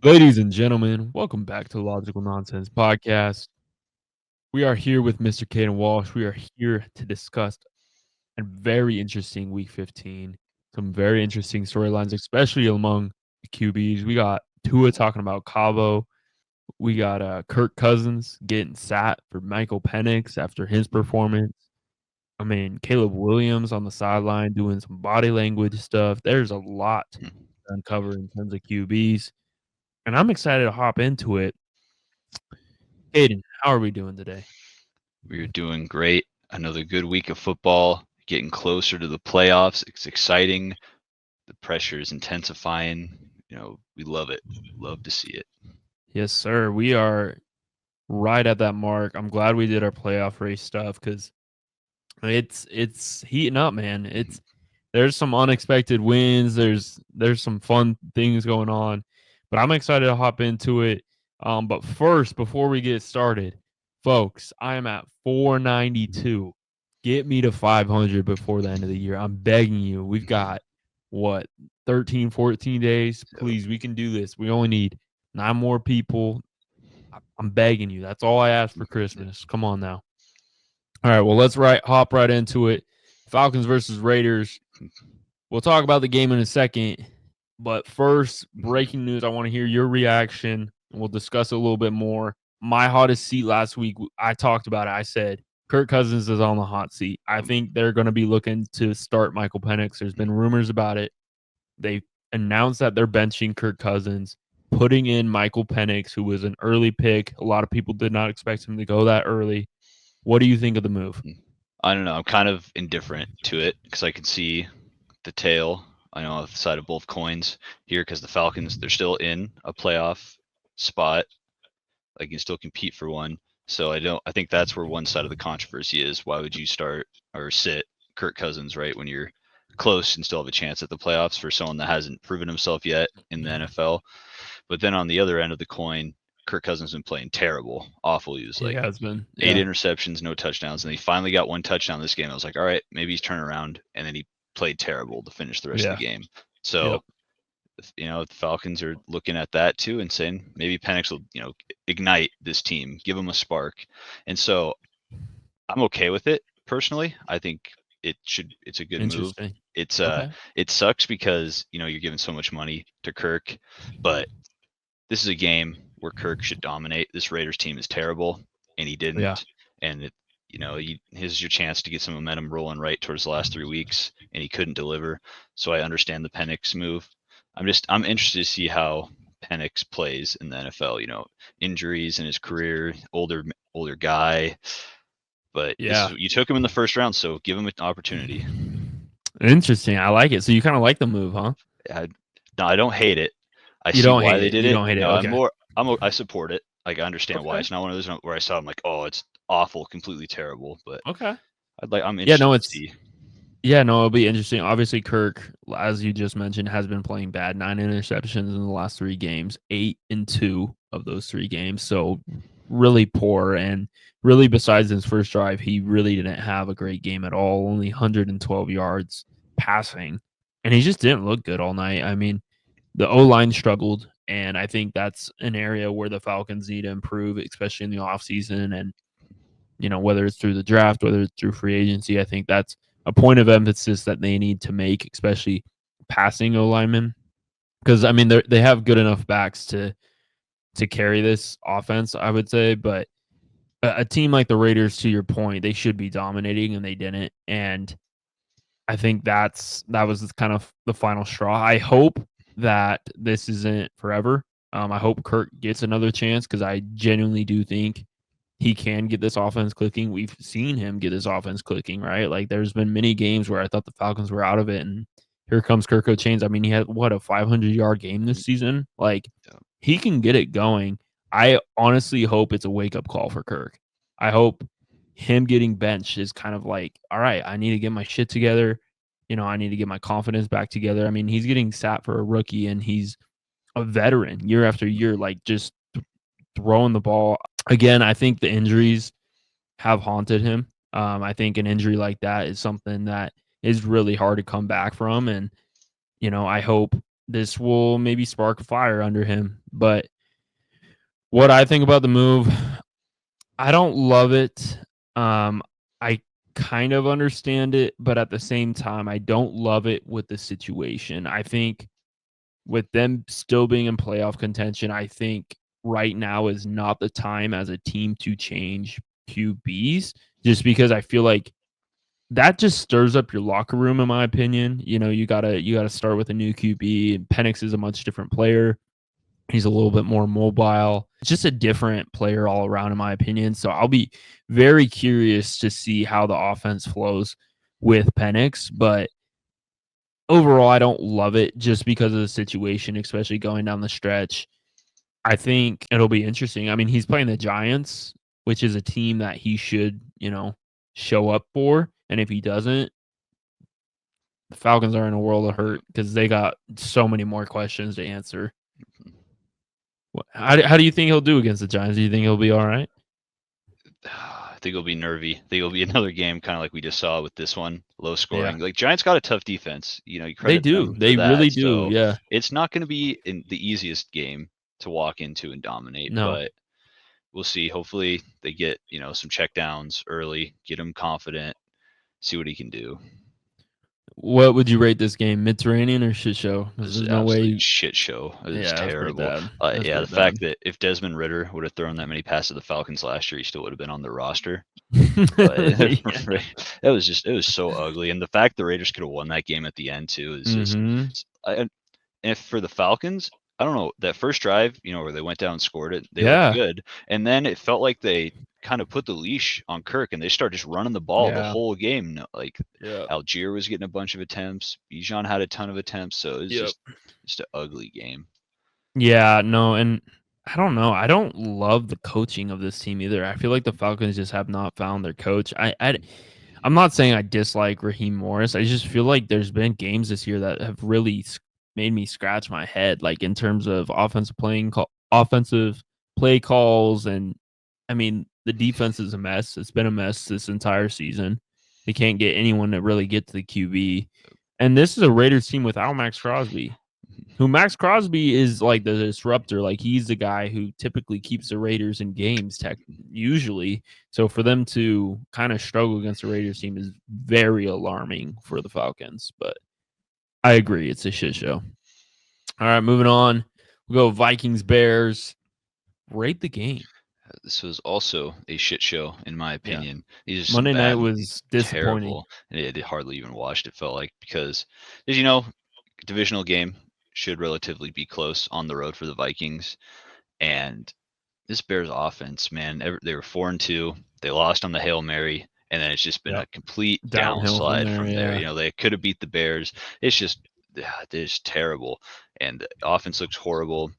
Ladies and gentlemen, welcome back to Logical Nonsense Podcast. We are here with Mr. Kaden Walsh. We are here to discuss a very interesting Week 15. Some very interesting storylines, especially among the QBs. We got Tua talking about Cabo. We got Kirk Cousins getting sat for Michael Penix after his performance. I mean, Caleb Williams on the sideline doing some body language stuff. There's a lot to uncover in terms of QBs, and I'm excited to hop into it. Aiden, how are we doing today? We're doing great. Another good week of football, getting closer to the playoffs. It's exciting. The pressure is intensifying. We love it. Love to see it. Yes, sir. We are right at that mark. I'm glad we did our playoff race stuff because it's heating up, man. There's some unexpected wins. There's some fun things going on, but I'm excited to hop into it. But first, before we get started, folks, I am at 492. Get me to 500 before the end of the year. I'm begging you. We've got what 13, 14 days. Please, we can do this. We only need 9 more people. I'm begging you. That's all I ask for Christmas. Come on now. All right, well, let's hop right into it. Falcons versus Raiders. We'll talk about the game in a second, but first, breaking news. I want to hear your reaction, and we'll discuss it a little bit more. My hottest seat last week, I talked about it. I said Kirk Cousins is on the hot seat. I think they're going to be looking to start Michael Penix. There's been rumors about it. They announced that they're benching Kirk Cousins, putting in Michael Penix, who was an early pick. A lot of people did not expect him to go that early. What do you think of the move? I don't know. I'm kind of indifferent to it because I can see the tail. I know on the side of both coins here because the Falcons, they're still in a playoff spot. Like, you can still compete for one. So I think that's where one side of the controversy is. Why would you start or sit Kirk Cousins, right, when you're close and still have a chance at the playoffs for someone that hasn't proven himself yet in the NFL? But then on the other end of the coin, Kirk Cousins been playing terrible, awful. He was He like has been. 8 interceptions, no touchdowns, and he finally got one touchdown this game. I was like, all right, maybe he's turning around, and then he played terrible to finish the rest of Yeah. the game. Yep. So the Falcons are looking at that too and saying maybe Penix will ignite this team, give them a spark, and so I'm okay with it personally. I think it's a good move. Interesting. It's Okay. it sucks because you're giving so much money to Kirk, but this is a game where Kirk should dominate. This Raiders team is terrible, and he Yeah. didn't. And here's your chance to get some momentum rolling right towards the last 3 weeks, and he couldn't deliver. So I understand the Penix move. I'm interested to see how Penix plays in the NFL. Injuries in his career, older guy, but this Yeah. is you took him in the first round, so give him an opportunity. Interesting. I like it. So you kind of like the move, huh? I, no, I don't hate it. I You see don't why hate they it. did You it. don't hate it. No, Okay. I support it. Like, I understand why. Okay. It's not one of those where I saw I'm like, oh, it's awful, completely terrible. But Okay. I'm Yeah. interested No, to it's see. yeah. No, it'll be interesting. Obviously, Kirk, as you just mentioned, has been playing bad. 9 interceptions in the last 3 games. 8-2 of those 3 games. So really poor. And really, besides his first drive, he really didn't have a great game at all. Only 112 yards passing, and he just didn't look good all night. I mean, the O line struggled, and I think that's an area where the Falcons need to improve, especially in the offseason. And, whether it's through the draft, whether it's through free agency, I think that's a point of emphasis that they need to make, especially passing O linemen. Because, I mean, they have good enough backs to carry this offense, I would say. But a team like the Raiders, to your point, they should be dominating, and they didn't. And I think that was kind of the final straw. I hope that this isn't forever. I hope Kirk gets another chance because I genuinely do think he can get this offense clicking. We've seen him get his offense clicking, right? Like, there's been many games where I thought the Falcons were out of it, and here comes Kirko Chainz. I mean, he had what, a 500-yard game this season. Like, he can get it going. I honestly hope it's a wake up call for Kirk. I hope him getting benched is kind of like, all right, I need to get my shit together. I need to get my confidence back together. I mean, he's getting sat for a rookie, and he's a veteran year after year, like, just throwing the ball. Again, I think the injuries have haunted him. I think an injury like that is something that is really hard to come back from. And, I hope this will maybe spark a fire under him. But what I think about the move, I don't love it. I kind of understand it, but at the same time, I don't love it with the situation. I think with them still being in playoff contention, I think right now is not the time as a team to change QBs, just because I feel like that just stirs up your locker room, in my opinion. You gotta start with a new QB. And Penix is a much different player. He's a little bit more mobile. Just a different player all around, in my opinion. So I'll be very curious to see how the offense flows with Penix. But overall, I don't love it just because of the situation, especially going down the stretch. I think it'll be interesting. I mean, he's playing the Giants, which is a team that he should, show up for. And if he doesn't, the Falcons are in a world of hurt because they got so many more questions to answer. How do you think he'll do against the Giants? Do you think he'll be all right? I think it'll be nervy. I think it'll be another game, kind of like we just saw with this one, low scoring. Yeah. Like Giants got a tough defense. You They credit do. them They for that. really do. So Yeah. it's not going to be in the easiest game to walk into and dominate, No. but we'll see. Hopefully they get some checkdowns early, get him confident, see what he can do. What would you rate this game? Mediterranean or shit show? There's no way. Shit show. It was terrible. The fact that if Desmond Ritter would have thrown that many passes to the Falcons last year, he still would have been on the roster. It was so ugly. And the fact the Raiders could have won that game at the end too is just. And if for the Falcons, I don't know, that first drive, where they went down and scored it, they looked good. And then it felt like they kind of put the leash on Kirk and they started just running the ball the whole game. Algier was getting a bunch of attempts. Bijan had a ton of attempts. So it was just an ugly game. Yeah, no, and I don't know. I don't love the coaching of this team either. I feel like the Falcons just have not found their coach. I'm not saying I dislike Raheem Morris. I just feel like there's been games this year that have really made me scratch my head, like in terms of offensive play calls, and I mean the defense is a mess. It's been a mess this entire season. They can't get anyone to really get to the QB, and this is a Raiders team without Max Crosby. Who Max Crosby is like the disruptor. Like he's the guy who typically keeps the Raiders in games usually. So for them to kind of struggle against the Raiders team is very alarming for the Falcons. But I agree. It's a shit show. All right, moving on. We'll go Vikings, Bears. Rate the game. This was also a shit show, in my opinion. Yeah. Monday night was disappointing. Terrible. It hardly even watched, it felt like, because, as divisional game should relatively be close on the road for the Vikings. And this Bears offense, man, they were 4-2. They lost on the Hail Mary, and then it's just been a complete downslide from there. Yeah. They could have beat the Bears. It's just terrible. And the offense looks horrible.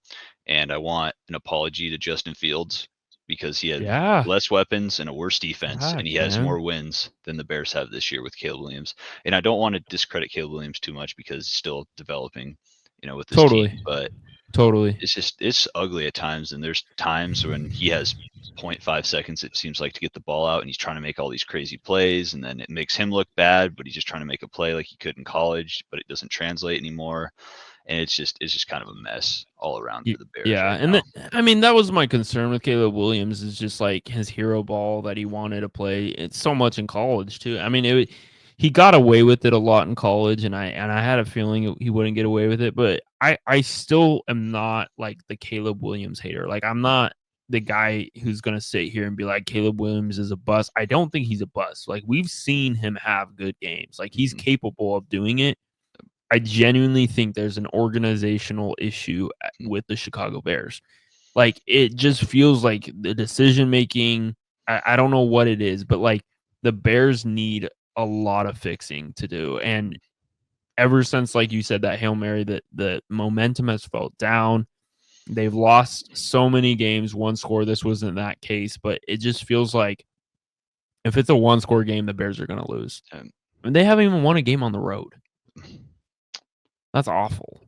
And I want an apology to Justin Fields because he had less weapons and a worse defense, and he has more wins than the Bears have this year with Caleb Williams. And I don't want to discredit Caleb Williams too much because he's still developing, with this team. But it's ugly at times, and there's times when he has 0.5 seconds, it seems like, to get the ball out, and he's trying to make all these crazy plays, and then it makes him look bad, but he's just trying to make a play like he could in college, but it doesn't translate anymore. And it's just kind of a mess all around for the Bears. Yeah, right and that was my concern with Caleb Williams, is just like his hero ball that he wanted to play. It's so much in college too. I mean, he got away with it a lot in college, and I had a feeling he wouldn't get away with it. But I still am not like the Caleb Williams hater. Like, I'm not the guy who's gonna sit here and be like Caleb Williams is a bust. I don't think he's a bust. Like, we've seen him have good games. Like, he's capable of doing it. I genuinely think there's an organizational issue with the Chicago Bears. Like, it just feels like the decision making, I don't know what it is, but like the Bears need a lot of fixing to do. And ever since, like you said, that Hail Mary, the momentum has felt down. They've lost so many games, one score. This wasn't that case, but it just feels like if it's a one score game, the Bears are going to lose. And they haven't even won a game on the road. That's awful.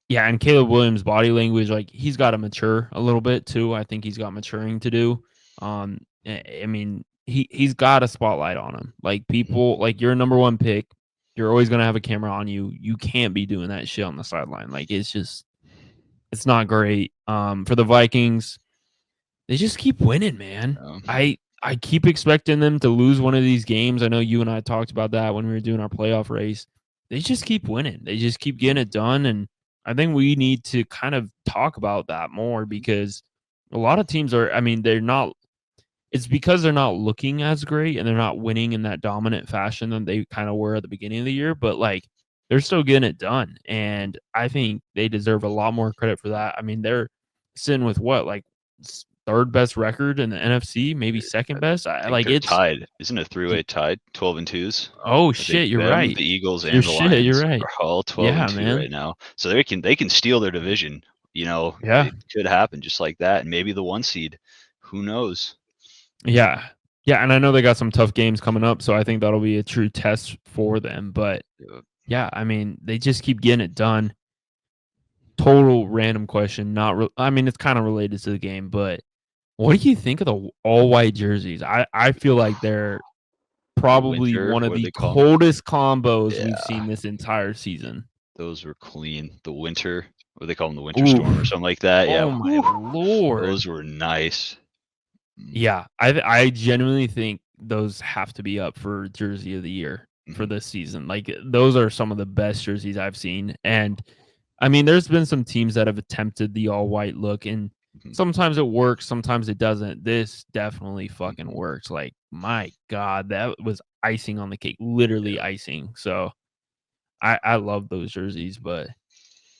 Yeah, and Caleb Williams' body language, like, he's got to mature a little bit too. I think he's got maturing to do. I mean, he's got a spotlight on him. Like, people, like, you're a number one pick. You're always gonna have a camera on you. You can't be doing that shit on the sideline. Like it's not great. For the Vikings, they just keep winning, man. I keep expecting them to lose one of these games. I know you and I talked about that when we were doing our playoff race. They just keep winning. They just keep getting it done, and I think we need to kind of talk about that more because a lot of teams are. I mean, they're not. It's because they're not looking as great and they're not winning in that dominant fashion that they kind of were at the beginning of the year. But like, they're still getting it done, and I think they deserve a lot more credit for that. I mean, they're sitting with what, like third best record in the NFC, maybe second best. I I think like they're it's. tied. Isn't it a three-way tied? 12-2s. Oh I think shit, you're them, right. the Eagles, You're and the shit, you're Lions right. are all Yeah, 12-2 man. right now. So they can steal their division. You know, Yeah, it could happen just like that, and maybe the 1 seed. Who knows? yeah, yeah. And I know they got some tough games coming up, so I think that'll be a true test for them. But yeah, I mean, they just keep getting it done. Total random question. I mean, it's kind of related to the game, but what do you think of the all white jerseys? I feel like they're The probably winter, one of what do the they call them? coldest combos we've Yeah, seen this entire season. those were clean. The winter, what do they call them? The winter Ooh, storm or something like that. Yeah, oh my lord. those were nice. Yeah, I genuinely think those have to be up for jersey of the year for this season. Like those are some of the best jerseys I've seen. And I mean, there's been some teams that have attempted the all white look and sometimes it works, sometimes it doesn't. This definitely fucking works. Like my god, that was icing on the cake, literally icing. So I love those jerseys, but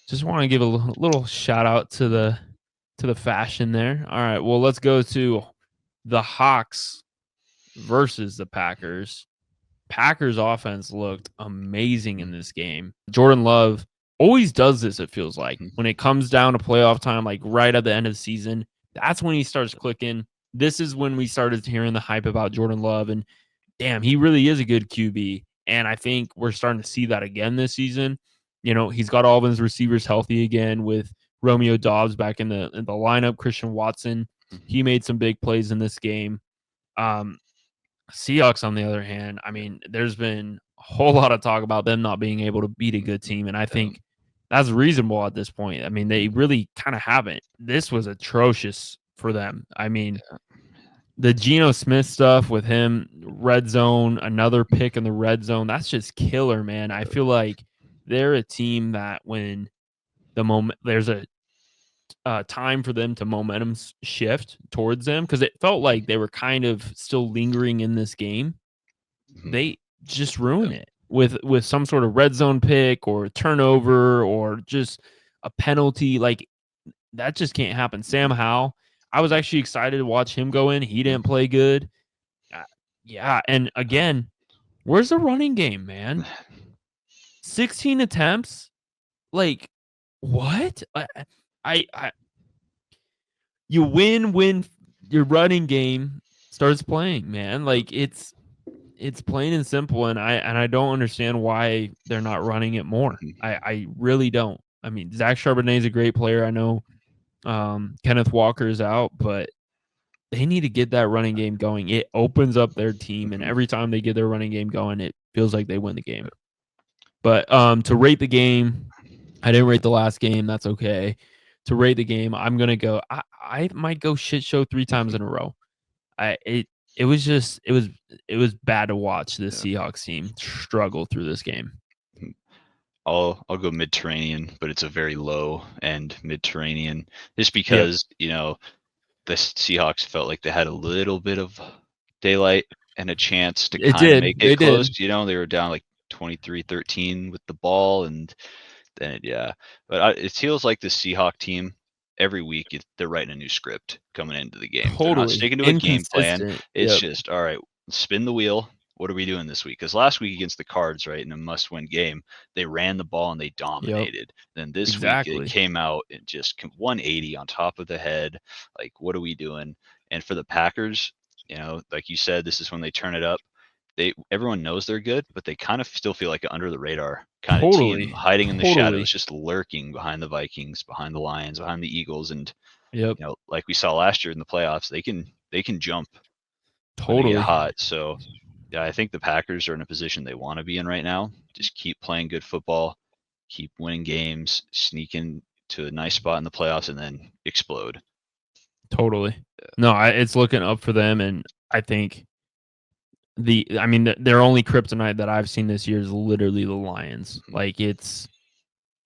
just want to give a little shout out to the fashion there. All right, well, let's go to the Hawks versus the Packers. Packers offense looked amazing in this game. Jordan Love always does this, it feels like. When it comes down to playoff time, like right at the end of the season, that's when he starts clicking. This is when we started hearing the hype about Jordan Love. And damn, he really is a good QB. And I think we're starting to see that again this season. You know, he's got all of his receivers healthy again with Romeo Dobbs back in the lineup. Christian Watson, he made some big plays in this game. Seahawks, on the other hand, I mean, there's been a whole lot of talk about them not being able to beat a good team, and I think that's reasonable at this point. I mean, they really kind of haven't. This was atrocious for them. I mean, the Geno Smith stuff with him, red zone, another pick in the red zone, that's just killer, man. I feel like they're a team that when the moment there's a time for them to momentum shift towards them because it felt like they were kind of still lingering in this game. They just ruin it with some sort of red zone pick or turnover or just a penalty. Like that just can't happen. Sam Howell, I was actually excited to watch him go in. He didn't play good. Yeah, and again, where's the running game, man? 16 attempts. Like what? I you win when your running game starts playing, man. Like it's plain and simple, and I don't understand why they're not running it more. I really don't. I mean, Zach Charbonnet is a great player. I know Kenneth Walker is out, but they need to get that running game going. It opens up their team, and every time they get their running game going, it feels like they win the game. But to rate the game, I didn't rate the last game. That's okay. To rate the game, I'm gonna go. I might go shit show 3 times in a row. It was just it was bad to watch this Seahawks team struggle through this game. I'll go Mediterranean, but it's a very low end Mediterranean, just because you know the Seahawks felt like they had a little bit of daylight and a chance to kind of make it close. You know, they were down like 23-13 with the ball, and then but it feels like the Seahawk team every week they're writing a new script coming into the game. They're not sticking to a game plan. It's just all right, spin the wheel. What are we doing this week? Because last week against the Cards, right, in a must-win game, they ran the ball and they dominated. Then this week it came out and just 180 on top of the head. Like, what are we doing? And for the Packers, you know, like you said, this is when they turn it up. Everyone knows they're good, but they kind of still feel like an under the radar kind of team, hiding in the shadows, just lurking behind the Vikings, behind the Lions, behind the Eagles, and you know, like we saw last year in the playoffs, they can jump when they get hot. So Yeah, I think the Packers are in a position they want to be in right now. Just keep playing good football, keep winning games, sneak in to a nice spot in the playoffs, and then explode. Totally. No, it's looking up for them, and I think their only kryptonite that I've seen this year is literally the Lions. Mhm. Like it's,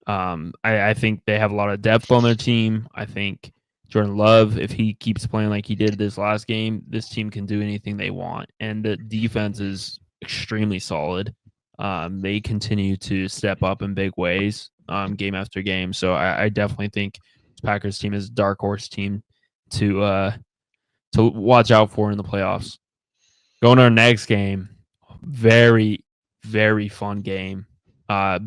I think they have a lot of depth on their team. I think Jordan Love, if he keeps playing like he did this last game, this team can do anything they want, and the defense is extremely solid. They continue to step up in big ways, game after game. So I definitely think this Packers team is a dark horse team to watch out for in the playoffs. Going to our next game, very very fun game.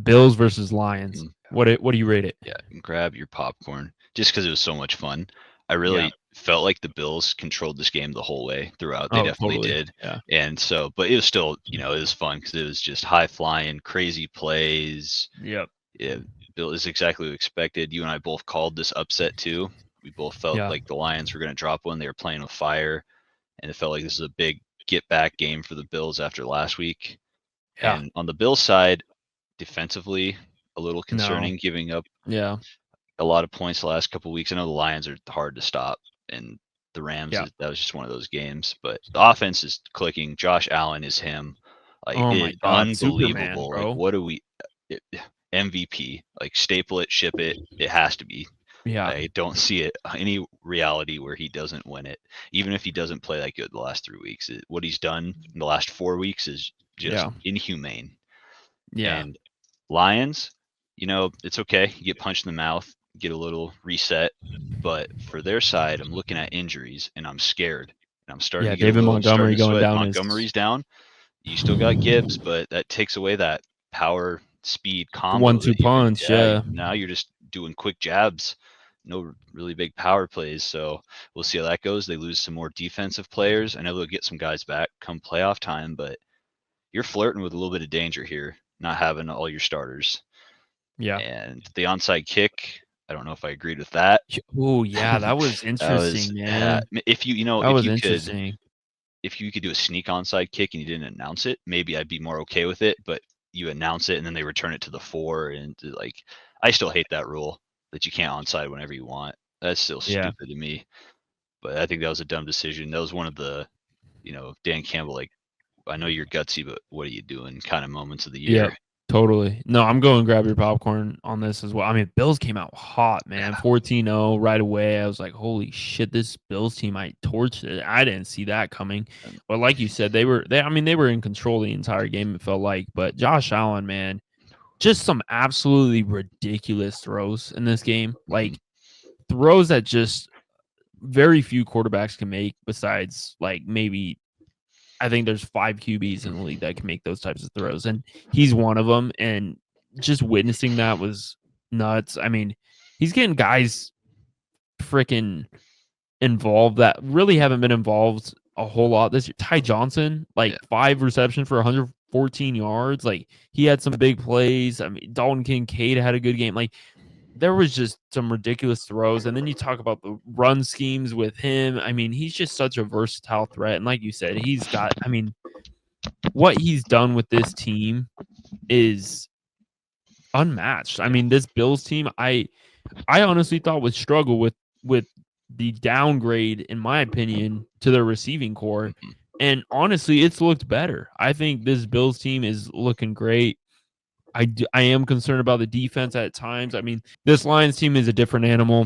Bills versus Lions. Mhm. What do you rate it? Yeah, grab your popcorn just because it was so much fun. I Yeah. really felt like the Bills controlled this game the whole way throughout. They Oh, definitely totally. did. Yeah. And so, but it was still, it was fun because it was just high flying, crazy plays. Yep. Yeah, Bill is exactly what we expected. You and I both called this upset too. We both felt Yeah. like the Lions were going to drop one. They were playing with fire, and it felt like this is a big get back game for the Bills after last week. Yeah. And on the Bills side, defensively, a little No. concerning, giving up Yeah. a lot of points the last couple weeks. I know the Lions are hard to stop, and the Rams Yeah. that was just one of those games. But the offense is clicking. Josh Allen is him, like Oh my it, God, Superman, unbelievable. Like bro. what do we? It, MVP, like staple it, ship it. It has to be. Yeah. I don't see it any reality where he doesn't win it, even if he doesn't play that good the last 3 weeks. What he's done in the last 4 weeks is just Yeah. inhumane. Yeah. And Lions, it's okay. You get punched in the mouth, get a little reset. But for their side, I'm looking at injuries and I'm scared. And I'm starting Yeah. to get a David little starting Montgomery to going sweat. down is Montgomery's down. You still got Gibbs, but that takes away that power speed the combo 1-2 that you can. punch. Yeah, Yeah. now you're just doing quick jabs, no really big power plays. So we'll see how that goes. They lose some more defensive players. I know they'll get some guys back come playoff time, but you're flirting with a little bit of danger here, not having all your starters. Yeah. And the onside kick, I don't know if I agreed with that. Oh yeah, that was That was interesting, man. if you That was interesting. if you could do a sneak onside kick and you didn't announce it, maybe I'd be more okay with it. But you announce it and then they return it to the 4, and like I still hate that rule that you can't onside whenever you want. That's still Yeah. stupid to me. But I think that was a dumb decision. That was one of the, Dan Campbell, like, I know you're gutsy, but what are you doing? Kind of moments of the Yep. year. Totally. No, I'm going to grab your popcorn on this as well. I mean, Bills came out hot, man. Yeah. 14-0 right away. I was like, holy shit, this Bills team might torch it. I didn't see that coming. But like you said, they were in control the entire game, it felt like. But Josh Allen, man, just some absolutely ridiculous throws in this game. Like throws that just very few quarterbacks can make besides like maybe I think there's 5 QBs in the league that can make those types of throws, and he's one of them. And just witnessing that was nuts. I mean, he's getting guys freaking involved that really haven't been involved a whole lot this year. Ty Johnson, like Yeah. 5 receptions for 114 yards. Like he had some big plays. I mean, Dalton Kincaid had a good game. Like there was just some ridiculous throws. And then you talk about the run schemes with him. I mean, he's just such a versatile threat. And like you said, what he's done with this team is unmatched. I mean, this Bills team, I honestly thought would struggle with the downgrade, in my opinion, to their receiving core. Mhm. And honestly, it's looked better. I think this Bills team is looking great. I am concerned about the defense at times. I mean, this Lions team is a different animal.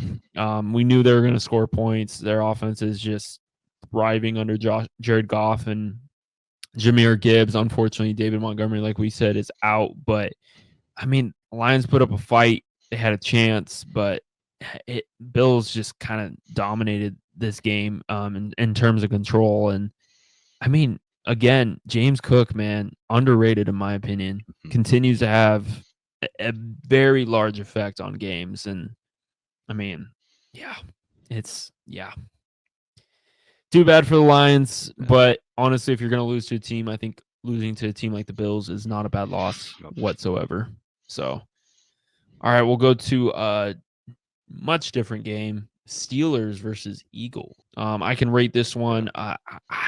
We knew they were going to score points. Their offense is just thriving under Jared Goff and Jahmyr Gibbs. Unfortunately, David Montgomery, like we said, is out. But I mean, Lions put up a fight. They had a chance, but Bills just kind of dominated this game in terms of control. And I mean, again, James Cook, man, underrated in my opinion, continues to have a very large effect on games. And I mean, yeah, too bad for the Lions. But honestly, if you're going to lose to a team, I think losing to a team like the Bills is not a bad loss whatsoever. So, all right, we'll go to a much different game. Steelers versus Eagle. I can rate this one. I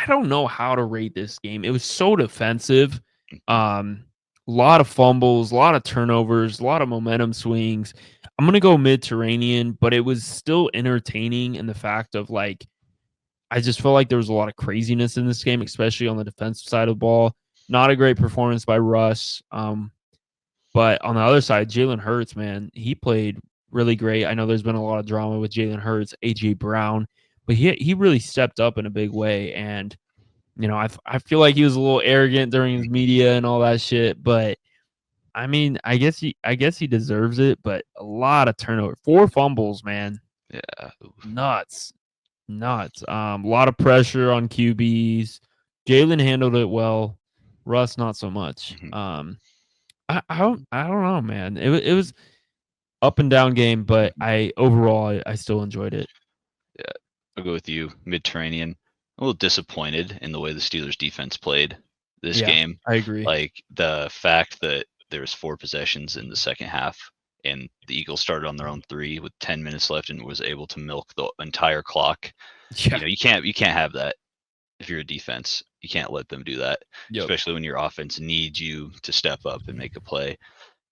don't know how to rate this game. It was so defensive. A lot of fumbles, a lot of turnovers, a lot of momentum swings. I'm gonna go Mediterranean, but it was still entertaining in the fact of like I just felt like there was a lot of craziness in this game, especially on the defensive side of the ball. Not a great performance by Russ. But on the other side, Jalen Hurts, man, he played really great. I know there's been a lot of drama with Jalen Hurts, AJ Brown, but he really stepped up in a big way. And I feel like he was a little arrogant during his media and all that shit. But I mean, I guess he deserves it. But a lot of turnover, 4 fumbles, man, Yeah. nuts, nuts. A lot of pressure on QBs. Jalen handled it well. Russ not so much. I don't know, man. It was up and down game, but I still enjoyed it. Yeah, I'll go with you. Mediterranean. A little disappointed in the way the Steelers defense played this Yeah, game. I agree. Like the fact that there was 4 possessions in the second half, and the Eagles started on their own 3 with 10 minutes left and was able to milk the entire clock. Yeah. You can't have that if you're a defense. You can't let them do that, Yep. especially when your offense needs you to step up and make a play.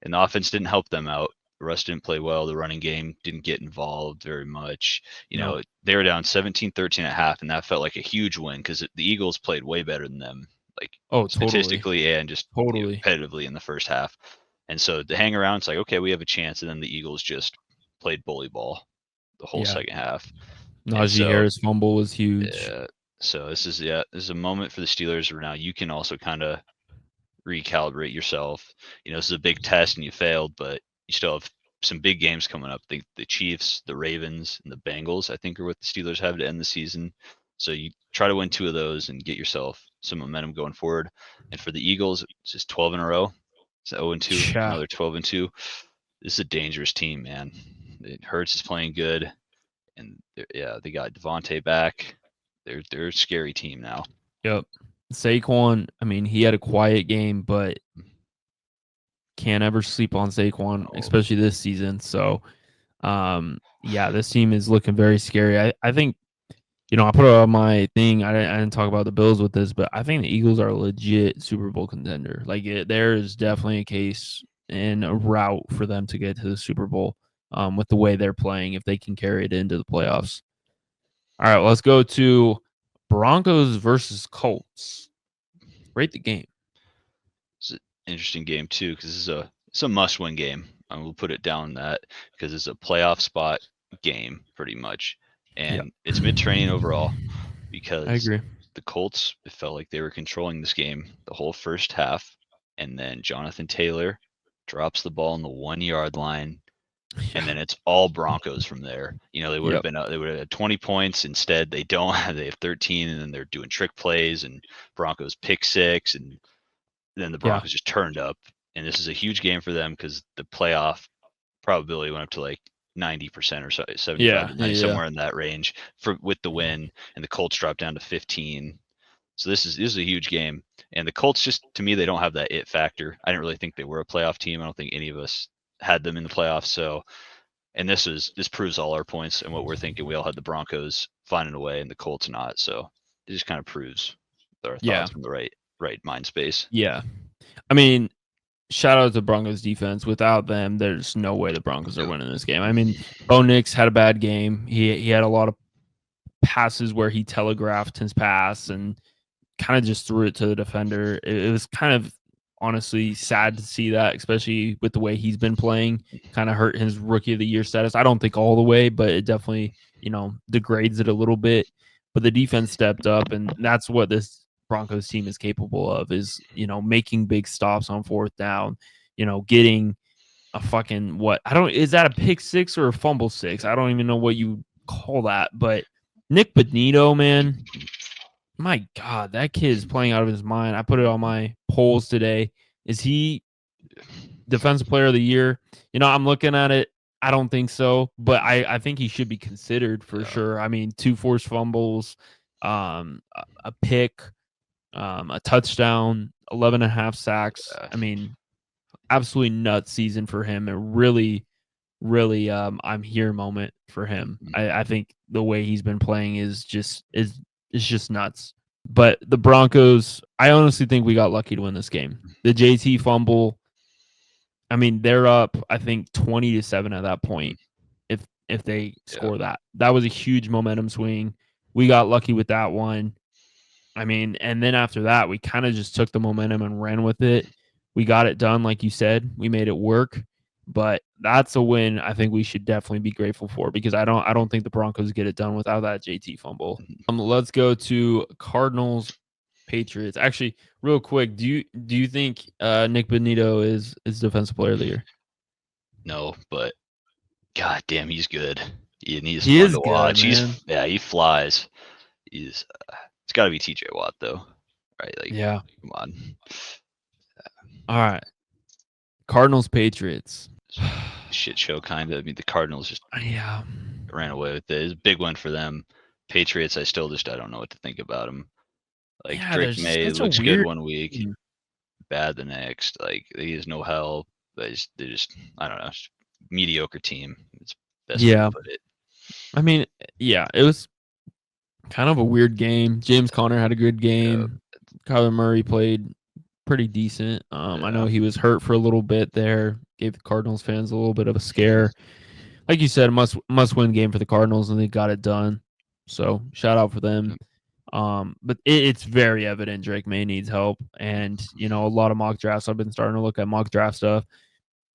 And the offense didn't help them out. Russ didn't play well. The running game didn't get involved very much. No. They were down 17-13 at half, and that felt like a huge win because the Eagles played way better than them, like Oh, totally. statistically and just Totally. competitively in the first half. And so to hang around, it's like, okay, we have a chance. And then the Eagles just played bully ball the whole Yeah. second half. Najee Harris fumble was huge. Yeah. So this is a moment for the Steelers where now you can also kind of recalibrate yourself. This is a big test and you failed, but you still have some big games coming up. The Chiefs, the Ravens, and the Bengals, I think, are what the Steelers have to end the season. So you try to win 2 of those and get yourself some momentum going forward. And for the Eagles, it's just 12 in a row. It's 0-2, Yeah. another 12-2. This is a dangerous team, man. Hurts is playing good, and they got Devontae back. They're a scary team now. Yep. Saquon, I mean, he had a quiet game, but can't ever sleep on Saquon, especially this season. So, yeah, this team is looking very scary. I think, I put it on my thing. I didn't talk about the Bills with this, but I think the Eagles are a legit Super Bowl contender. Like, there is definitely a case and a route for them to get to the Super Bowl with the way they're playing if they can carry it into the playoffs. All right, let's go to Broncos versus Colts. Rate the game. It's an interesting game too because it's a must-win game. We'll put it down that because it's a playoff spot game pretty much, and it's Mediterranean overall because I agree. the Colts, it felt like they were controlling this game the whole first half, and then Jonathan Taylor drops the ball on the 1-yard line, and then it's all Broncos from there. They would have they would have had 20 points. Instead, they don't. They have 13, and then they're doing trick plays, and Broncos pick 6, and then the Broncos just turned up. And this is a huge game for them because the playoff probability went up to like 90% or so, 75 to 90, somewhere in that range with the win, and the Colts dropped down to 15. So this is a huge game, and the Colts, just to me, they don't have that it factor. I didn't really think they were a playoff team. I don't think any of us had them in the playoffs. So, and this proves all our points and what we're thinking. We all had the Broncos finding a way, and the Colts not. So it just kind of proves our thoughts from the right mind space. Yeah. I mean, shout out to Broncos defense. Without them, there's no way the Broncos are winning this game. I mean, Bo Nix had a bad game. He had a lot of passes where he telegraphed his pass and kind of just threw it to the defender. It was kind of honestly sad to see that, especially with the way he's been playing. Kind of hurt his rookie of the year status. I don't think all the way, but it definitely, degrades it a little bit. But the defense stepped up, and that's what this Broncos team is capable of, is, making big stops on 4th down, getting a fucking is that a pick 6 or a fumble 6? I don't even know what you call that, but Nick Bonito, man, my God, that kid is playing out of his mind. I put it on my polls today. Is he defensive player of the year? I'm looking at it. I don't think so, but I think he should be considered for sure. I mean, 2 forced fumbles, a pick, a touchdown, 11.5 sacks. I mean, absolutely nuts season for him. It really really I'm here moment for him. I think the way he's been playing is just nuts. But the Broncos, I honestly think we got lucky to win this game. The JT fumble, I mean, they're up, I think 20-7 at that point. If they score that. That was a huge momentum swing. We got lucky with that one. I mean, and then after that, we kind of just took the momentum and ran with it. We got it done, like you said. We made it work. But that's a win I think we should definitely be grateful for because I don't think the Broncos get it done without that JT fumble. Let's go to Cardinals Patriots. Actually, real quick, do you think Nick Benito is defensive player of the year? No, but god damn, he's good. And he's He fun is to good, watch. man. He flies. It's got to be TJ Watt though, right? Like, yeah. Come on. All right. Cardinals Patriots. Shit show kind of. I mean, the Cardinals just ran away with it. It's a big win for them. Patriots, I don't know what to think about them. Like Drake May looks good one week, bad the next. Like he has no help. They're just I don't know, just mediocre team. It's best way to put it. I mean, it was kind of a weird game. James Conner had a good game. Kyler Murray played pretty decent. I know he was hurt for a little bit there. Gave the Cardinals fans a little bit of a scare. Like you said, must win game for the Cardinals, and they got it done. So shout out for them. But it's very evident Drake May needs help, and a lot of mock drafts. I've been starting to look at mock draft stuff.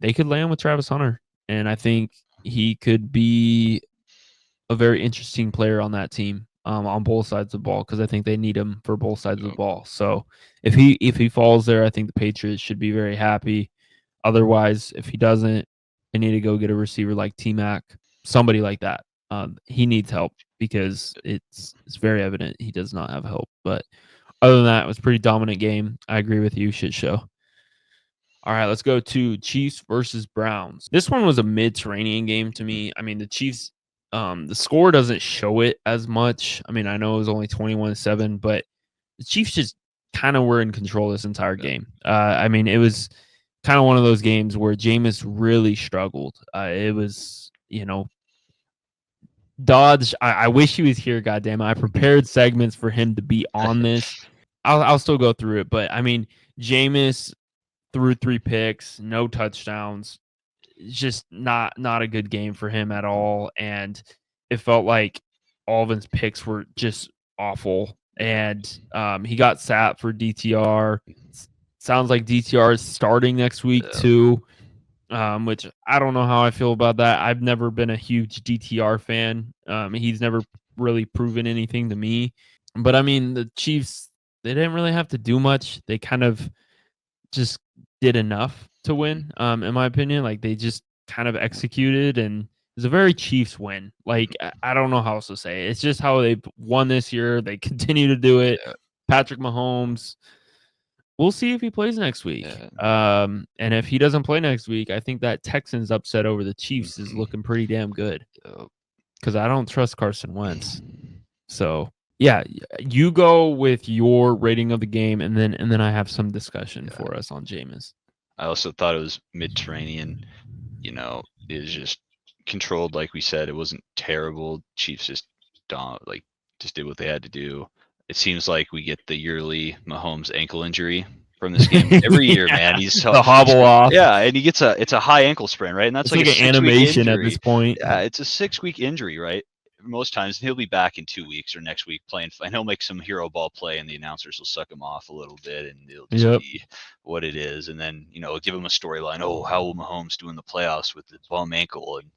They could land with Travis Hunter, and I think he could be a very interesting player on that team. On both sides of the ball because I think they need him for both sides of the ball. So if he falls there, I think the Patriots should be very happy. Otherwise, if he doesn't, they need to go get a receiver like T-Mac, somebody like that. He needs help because it's very evident he does not have help. But other than that, it was a pretty dominant game. I agree with you. Shit show. All right, let's go to Chiefs versus Browns. This one was a Mediterranean game to me. I mean, the Chiefs. The score doesn't show it as much. I mean, I know it was only 21-7, but the Chiefs just kind of were in control this entire game. I mean, it was kind of one of those games where Jameis really struggled. It was, Dodge. I wish he was here. Goddamn it! I prepared segments for him to be on this. I'll still go through it, but I mean, Jameis threw 3 picks, no touchdowns. Just not a good game for him at all, and it felt like all of his picks were just awful. And he got sat for DTR. Sounds like DTR is starting next week too, which I don't know how I feel about that. I've never been a huge DTR fan. He's never really proven anything to me. But I mean, the Chiefs, they didn't really have to do much. They kind of just did enough to win, in my opinion. Like they just kind of executed, and it was a very Chiefs win. Like I don't know how else to say it. It's just how they've won this year. They continue to do it. Patrick Mahomes. We'll see if he plays next week. And if he doesn't play next week, I think that Texans upset over the Chiefs is looking pretty damn good. Because I don't trust Carson Wentz. So yeah, you go with your rating of the game, and then I have some discussion for us on Jameis. I also thought it was Mediterranean. It was just controlled, like we said. It wasn't terrible. Chiefs just did what they had to do. It seems like we get the yearly Mahomes ankle injury from this game every year, man. He's the hobble off. Yeah, and it's a high ankle sprain, right? And that's like an animation at this point. Yeah, it's a 6-week injury, right? Most times he'll be back in 2 weeks or next week playing, and he'll make some hero ball play, and the announcers will suck him off a little bit, and it'll just be what it is. And then give him a storyline. Oh, how will Mahomes do in the playoffs with the bum ankle? And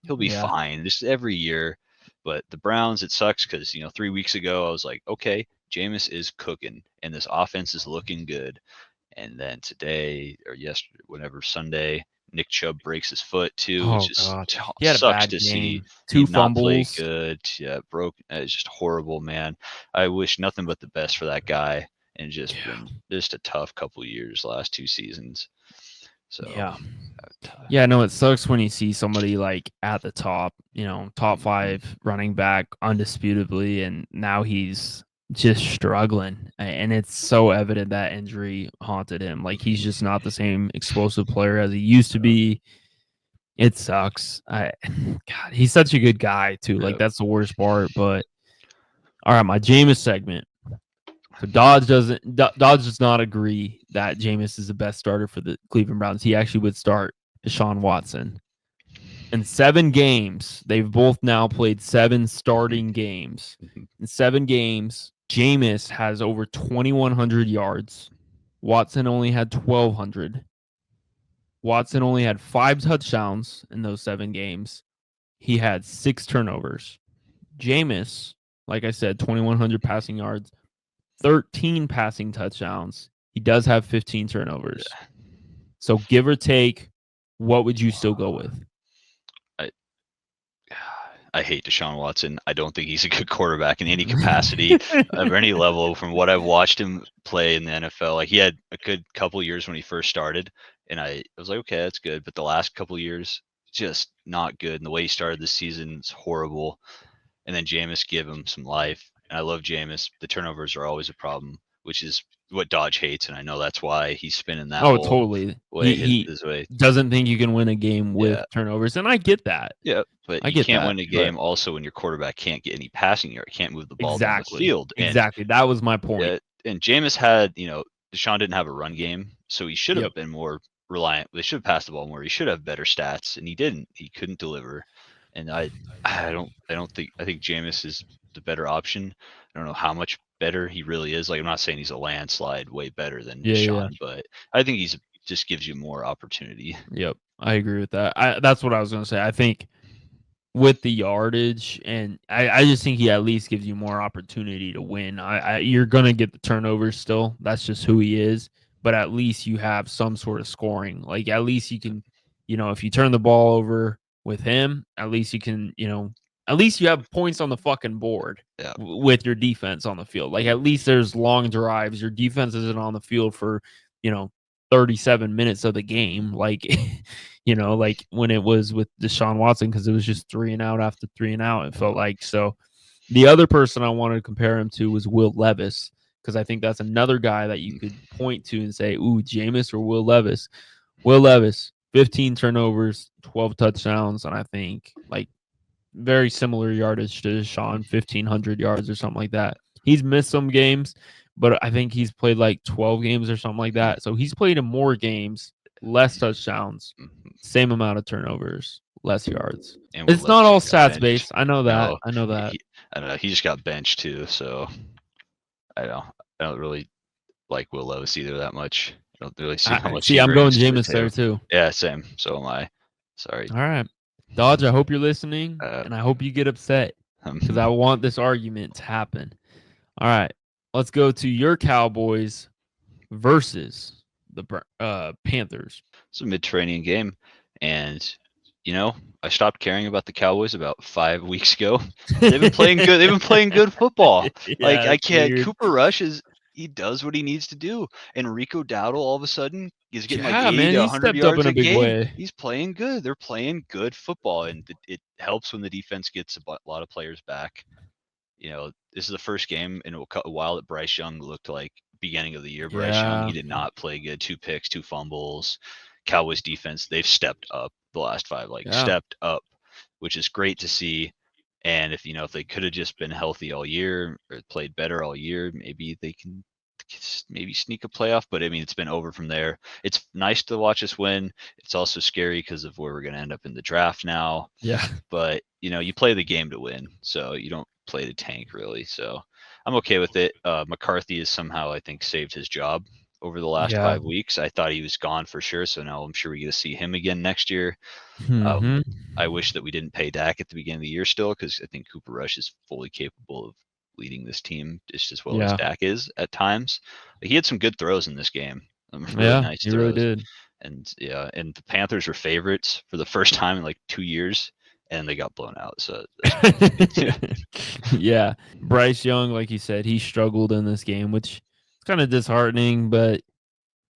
he'll be fine. Just every year. But the Browns, it sucks because 3 weeks ago I was like, okay, Jameis is cooking, and this offense is looking good. And then today or yesterday, whenever Sunday, Nick Chubb breaks his foot too, which just sucks to see. 2 fumbles. Not play good. Yeah, broke. It's just horrible, man. I wish nothing but the best for that guy, and just been just a tough couple years last 2 seasons. So yeah, no, it sucks when you see somebody like at the top, top 5 running back undisputably, and now he's just struggling, and it's so evident that injury haunted him. Like he's just not the same explosive player as he used to be. It sucks. God, he's such a good guy too. Like that's the worst part. But all right, my Jameis segment. So Dodge does not agree that Jameis is the best starter for the Cleveland Browns. He actually would start Deshaun Watson. In 7 games, they've both now played 7 starting games. In 7 games, Jameis has over 2,100 yards. Watson only had 1,200. Watson only had 5 touchdowns in those 7 games. He had 6 turnovers. Jameis, like I said, 2,100 passing yards, 13 passing touchdowns. He does have 15 turnovers. So give or take, what would you still go with? I hate Deshaun Watson. I don't think he's a good quarterback in any capacity or any level from what I've watched him play in the NFL. Like he had a good couple years when he first started, and I was like, okay, that's good. But the last couple years, just not good. And the way he started this season is horrible. And then Jameis gave him some life. And I love Jameis. The turnovers are always a problem, which is what Dodge hates, and I know that's why he's spinning that whole totally. way He his way. doesn't think you can win a game with turnovers, and I get that. Yeah, but you can't win a game also when your quarterback can't get any passing yard, can't move the ball down the field. Exactly. That was my point. And Jameis had, Deshaun didn't have a run game, so he should have been more reliant. They should have passed the ball more. He should have better stats, and he didn't. He couldn't deliver. And I think Jameis is the better option. I don't know how much better he really is. Like I'm not saying he's a landslide way better than Deshaun, but I think he's just gives you more opportunity. Yep, I agree with that. That's what I was going to say. I think with the yardage, and I just think he at least gives you more opportunity to win. You're going to get the turnovers still. That's just who he is. But at least you have some sort of scoring. Like at least you can, if you turn the ball over with him, at least you can, at least you have points on the fucking board with your defense on the field. Like at least there's long drives. Your defense isn't on the field for, 37 minutes of the game. Like, like when it was with Deshaun Watson, because it was just 3 and out after 3 and out. It felt like. So the other person I wanted to compare him to was Will Levis, because I think that's another guy that you could point to and say, ooh, Jameis or Will Levis. Will Levis, 15 turnovers, 12 touchdowns, and I think like very similar yardage to Deshaun, 1,500 yards or something like that. He's missed some games, but I think he's played like 12 games or something like that. So he's played in more games, less touchdowns, same amount of turnovers, less yards. It's not all stats based. I know that. I know that. I don't know. He just got benched too, so I don't really like Will Levis either that much. I don't really see how much. See, I'm going Jameis there too. Yeah, same. So am I. Sorry. All right, Dodge. I hope you're listening, and I hope you get upset because I want this argument to happen. All right, let's go to your Cowboys versus the Panthers. It's a Mediterranean game, and I stopped caring about the Cowboys about 5 weeks ago. They've been playing good. They've been playing good football. I can't. Weird. Cooper Rush he does what he needs to do, and Rico Dowdle all of a sudden is getting 80 to 100 yards a game. Way. He's playing good. They're playing good football, and it helps when the defense gets a lot of players back. This is the first game in a while that Bryce Young looked like beginning of the year. Bryce Young, he did not play good. 2 picks, 2 fumbles. Cowboys defense, they've stepped up the last 5, stepped up, which is great to see. And if they could have just been healthy all year or played better all year, maybe they can sneak a playoff. But I mean, it's been over from there. It's nice to watch us win. It's also scary because of where we're going to end up in the draft now. Yeah. But you play the game to win, so you don't play to tank really. So I'm okay with it. McCarthy has somehow, I think, saved his job over the last 5 weeks. I thought he was gone for sure. So now I'm sure we get to see him again next year. I wish that we didn't pay Dak at the beginning of the year still, because I think Cooper Rush is fully capable of leading this team just as well as Dak is at times. He had some good throws in this game. Really nice he throws. Really did. And and the Panthers were favorites for the first time in like 2 years, and they got blown out. So yeah, Bryce Young, like you said, he struggled in this game, which is kind of disheartening, but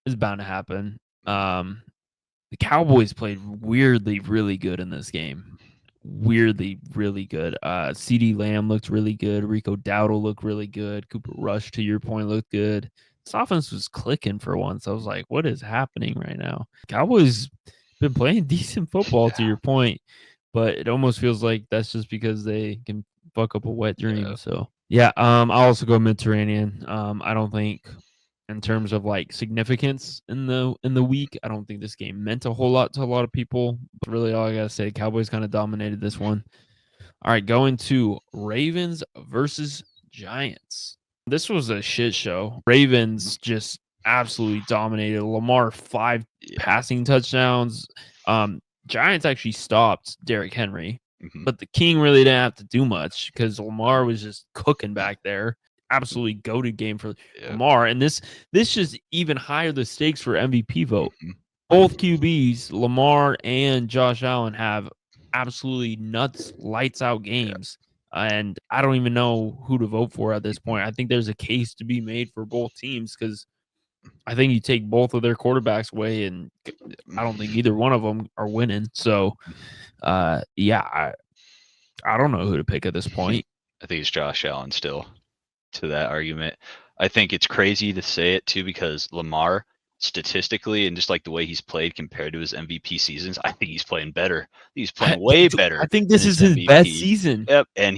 it's bound to happen. The Cowboys played weirdly really good in this game. Weirdly really good. CeeDee Lamb looked really good. Rico Dowdle looked really good. Cooper Rush, to your point, looked good. This offense was clicking for once. I was like, what is happening right now? Cowboys been playing decent football to your point, but it almost feels like that's just because they can fuck up a wet dream. So yeah, I'll also go Mediterranean. I don't think in terms of like significance in the week, I don't think this game meant a whole lot to a lot of people. But really, all I gotta say, Cowboys kind of dominated this one. All right, going to Ravens versus Giants. This was a shit show. Ravens just absolutely dominated. Lamar 5 passing touchdowns. Giants actually stopped Derrick Henry, but the King really didn't have to do much because Lamar was just cooking back there. Absolutely goated game for Lamar, and this just even higher the stakes for MVP vote. Both QBs, Lamar and Josh Allen, have absolutely nuts, lights out games. And I don't even know who to vote for at this point. I think there's a case to be made for both teams because I think you take both of their quarterbacks away, and I don't think either one of them are winning. So, yeah, I don't know who to pick at this point. I think it's Josh Allen still to that argument. I think it's crazy to say it too because Lamar, statistically and just like the way he's played compared to his MVP seasons, I think he's playing better. He's playing way better. I think this is his best season. Yep, and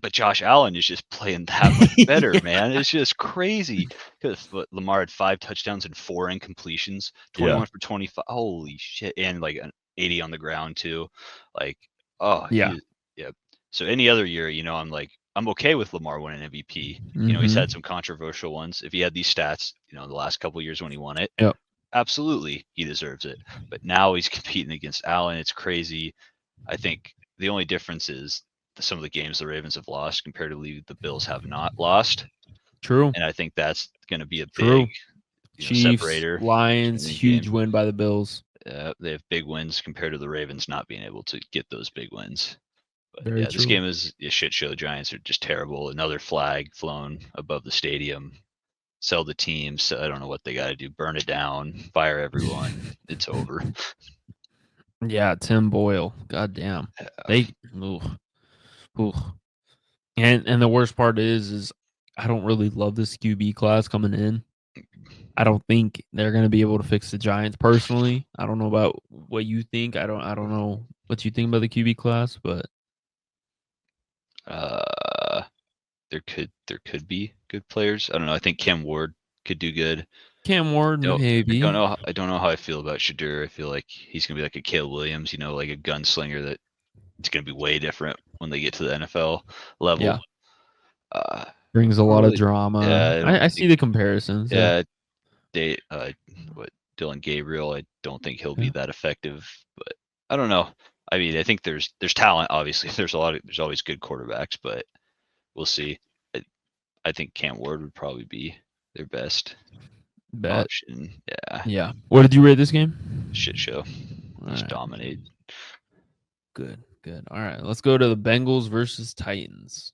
but Josh Allen is just playing that much better, man. It's just crazy because Lamar had 5 touchdowns and 4 incompletions, 21 for 25. Holy shit! And like an 80 on the ground too. Like, yeah. So any other year, I'm okay with Lamar winning MVP. He's had some controversial ones. If he had these stats, the last couple of years when he won it, absolutely he deserves it. But now he's competing against Allen. It's crazy. I think the only difference is some of the games the Ravens have lost comparatively the Bills have not lost. True. And I think that's going to be a big Chiefs, separator. Lions, huge win by the Bills. They have big wins compared to the Ravens not being able to get those big wins. But Very this game is a shit show. The Giants are just terrible. Another flag flown above the stadium. Sell the teams. I don't know what they got to do. Burn it down. Fire everyone. It's over. Yeah, Tim Boyle. God damn. And the worst part is I don't really love this QB class coming in. I don't think they're going to be able to fix the Giants personally. I don't know about what you think. I don't know what you think about the QB class, but there could be good players. I don't know. I think Cam Ward could do good. Cam Ward, maybe. I don't know how I feel about Shadur. I feel like he's gonna be like a Caleb Williams, like a gunslinger that it's gonna be way different when they get to the NFL level. Yeah. Brings a lot of drama. Yeah, I see the comparisons. Yeah. Dylan Gabriel, I don't think he'll be that effective, but I don't know. I mean, I think there's talent. Obviously, there's always good quarterbacks, but we'll see. I think Cam Ward would probably be their best option. Yeah. Yeah. What did you rate this game? Shit show. Just dominate. Good. All right, let's go to the Bengals versus Titans.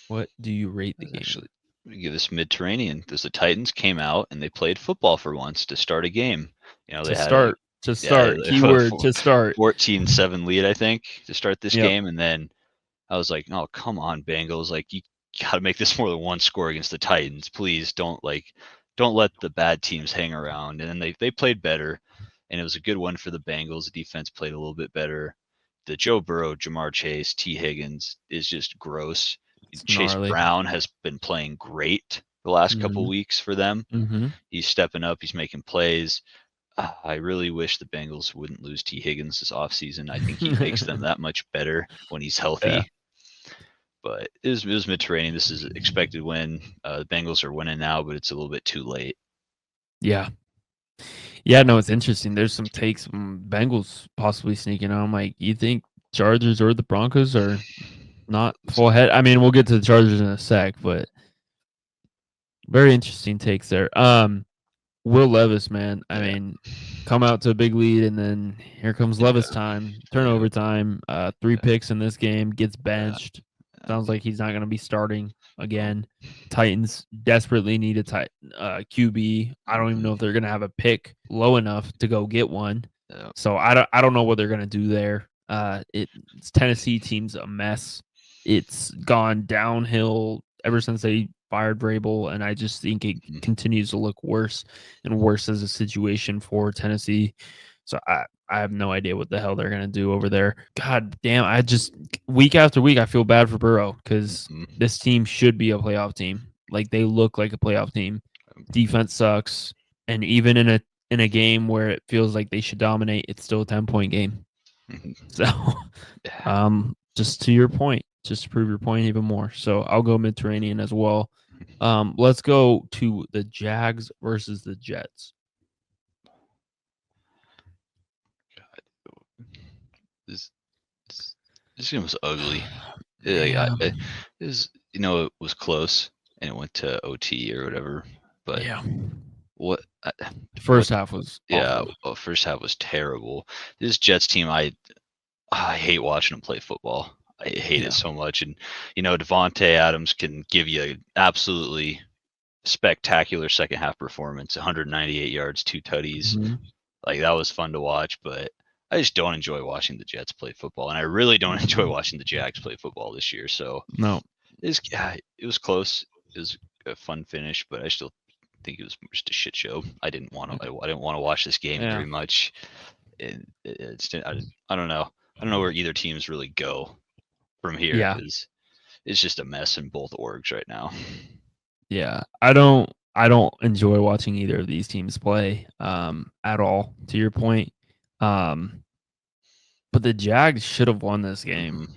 What do you rate the game? Actually, we give this Mediterranean because the Titans came out and they played football for once to start a game. They had to start. Keyword to start. 14-7 lead, I think, to start this game, and then I was like, "Oh, come on, Bengals! Like, you got to make this more than one score against the Titans, please. Don't let the bad teams hang around." And then they played better, and it was a good one for the Bengals. The defense played a little bit better. The Joe Burrow, Jamar Chase, T. Higgins is just gross. Chase Brown has been playing great the last couple weeks for them. He's stepping up. He's making plays. I really wish the Bengals wouldn't lose T. Higgins this offseason. I think he makes them that much better when he's healthy. Yeah. But it was Mediterranean. This is expected win. The Bengals are winning now, but it's a little bit too late. Yeah. Yeah, no, it's interesting. There's some takes from Bengals possibly sneaking out. I'm like, you think Chargers or the Broncos are not full head? I mean, we'll get to the Chargers in a sec, but very interesting takes there. Will Levis, man. I mean, come out to a big lead, and then here comes Levis time. Turnover time. 3 picks in this game. Gets benched. Sounds like he's not going to be starting again. Titans desperately need a QB. I don't even know if they're going to have a pick low enough to go get one. So I don't know what they're going to do there. It's Tennessee team's a mess. It's gone downhill ever since they fired Vrabel, and I just think it continues to look worse and worse as a situation for Tennessee. So I have no idea what the hell they're gonna do over there. God damn, I just week after week I feel bad for Burrow because this team should be a playoff team. Like they look like a playoff team. Defense sucks, and even in a game where it feels like they should dominate, it's still a 10-point game. So, just to your point, just to prove your point even more. So I'll go Mediterranean as well. Let's go to the Jags versus the Jets. This game was ugly. Yeah. It was, it was close and it went to OT or whatever. But Yeah. what? First half was awful. Well, first half was terrible. This Jets team, I hate watching them play football. I hate it so much. And Devontae Adams can give you an absolutely spectacular second half performance. 198 yards, 2 tutties. Like that was fun to watch, but I just don't enjoy watching the Jets play football, and I really don't enjoy watching the Jags play football this year. So no, it was close. It was a fun finish, but I still think it was just a shit show. I didn't want to watch this game very much. I don't know. I don't know where either teams really go from here because it's just a mess in both orgs right now. Yeah, I don't enjoy watching either of these teams play at all. To your point, but the Jags should have won this game.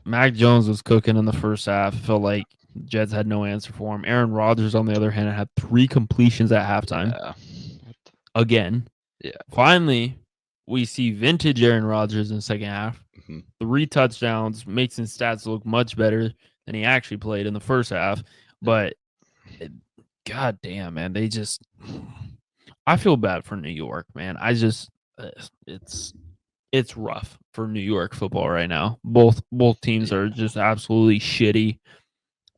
Mac Jones was cooking in the first half. It felt like Jets had no answer for him. Aaron Rodgers, on the other hand, had 3 completions at halftime. Again. Yeah. Finally, we see vintage Aaron Rodgers in the second half. 3 touchdowns, makes his stats look much better than he actually played in the first half. But God damn, man, I feel bad for New York, man. It's rough for New York football right now. Both teams are just absolutely shitty.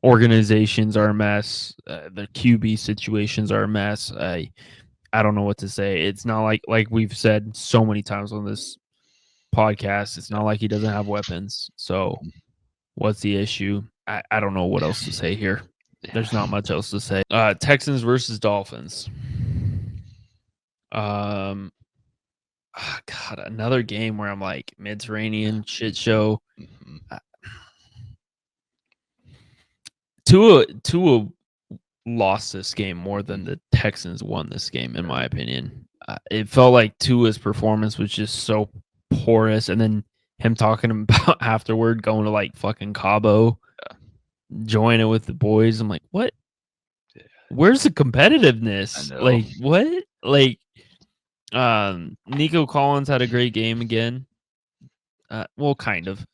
Organizations are a mess. The QB situations are a mess. I don't know what to say. It's not like we've said so many times on this podcast. It's not like he doesn't have weapons. So what's the issue? I don't know what else to say here. There's not much else to say. Texans versus Dolphins. God, another game where I'm like Mediterranean shit show. Tua lost this game more than the Texans won this game, in my opinion. It felt like Tua's performance was just so porous, and then him talking about afterward going to like fucking Cabo, join it with the boys. I'm like, what? Where's the competitiveness? Like what? Like, Nico Collins had a great game again. Well, kind of.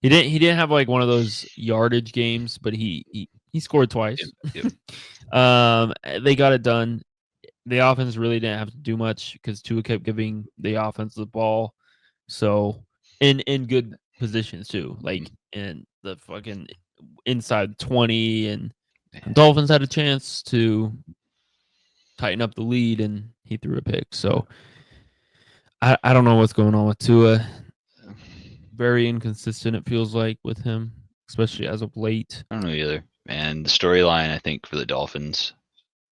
He didn't have like one of those yardage games, but he scored twice. They got it done. The offense really didn't have to do much because Tua kept giving the offense the ball. So in good positions too, like in the fucking inside 20, and Dolphins had a chance to tighten up the lead, and he threw a pick. So I don't know what's going on with Tua. Very inconsistent, it feels like, with him, especially as of late. I don't know either. And the storyline, I think, for the Dolphins